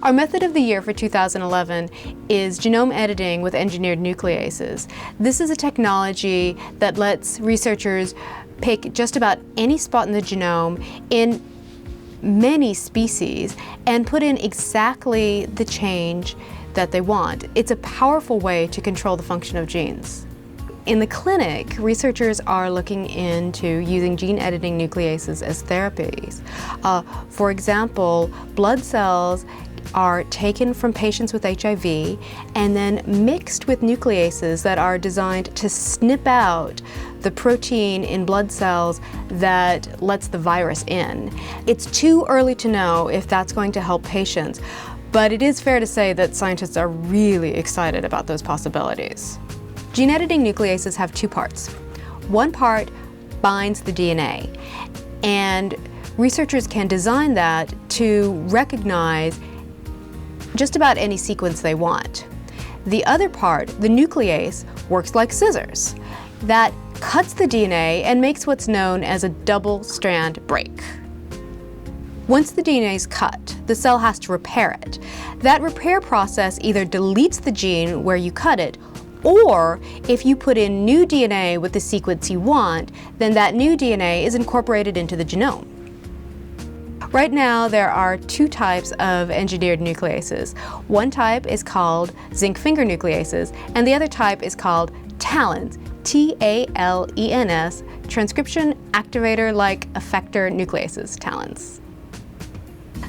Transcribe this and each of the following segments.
Our method of the year for 2011 is genome editing with engineered nucleases. This is a technology that lets researchers pick just about any spot in the genome in many species and put in exactly the change that they want. It's a powerful way to control the function of genes. In the clinic, researchers are looking into using gene editing nucleases as therapies. For example, blood cells are taken from patients with HIV and then mixed with nucleases that are designed to snip out the protein in blood cells that lets the virus in. It's too early to know if that's going to help patients, but it is fair to say that scientists are really excited about those possibilities. Gene editing nucleases have two parts. One part binds the DNA, and researchers can design that to recognize just about any sequence they want. The other part, the nuclease, works like scissors. That cuts the DNA and makes what's known as a double-strand break. Once the DNA is cut, the cell has to repair it. That repair process either deletes the gene where you cut it, or if you put in new DNA with the sequence you want, then that new DNA is incorporated into the genome. Right now, there are two types of engineered nucleases. One type is called zinc finger nucleases, and the other type is called TALENs, T-A-L-E-N-S, transcription activator-like effector nucleases, TALENs.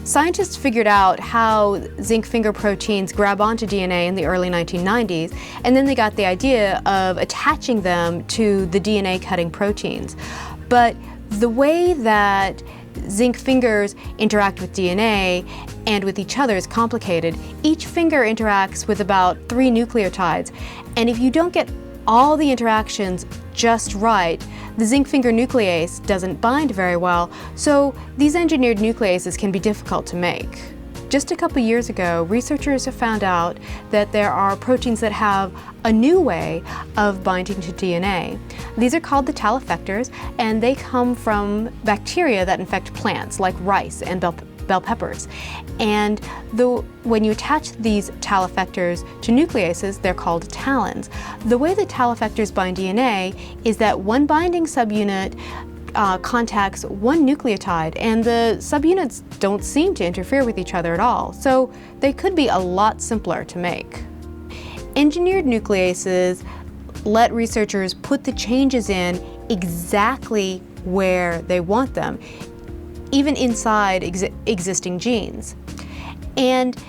Scientists figured out how zinc finger proteins grab onto DNA in the early 1990s, and then they got the idea of attaching them to the DNA cutting proteins. But the way that zinc fingers interact with DNA and with each other is complicated. Each finger interacts with about 3 nucleotides, and if you don't get all the interactions just right, the zinc finger nuclease doesn't bind very well, so these engineered nucleases can be difficult to make. Just a couple years ago, researchers have found out that there are proteins that have a new way of binding to DNA. These are called the Tel Effectors, and they come from bacteria that infect plants like rice and bell peppers. And when you attach these Tel Effectors to nucleases, they're called TALENs. The way that Tel Effectors bind DNA is that one binding subunit contacts one nucleotide, and the subunits don't seem to interfere with each other at all, so they could be a lot simpler to make. Engineered nucleases let researchers put the changes in exactly where they want them, even inside existing genes. And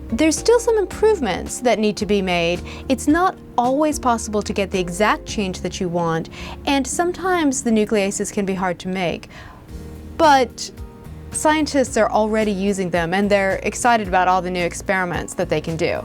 there's still some improvements that need to be made. It's not always possible to get the exact change that you want, and sometimes the nucleases can be hard to make. But scientists are already using them, and they're excited about all the new experiments that they can do.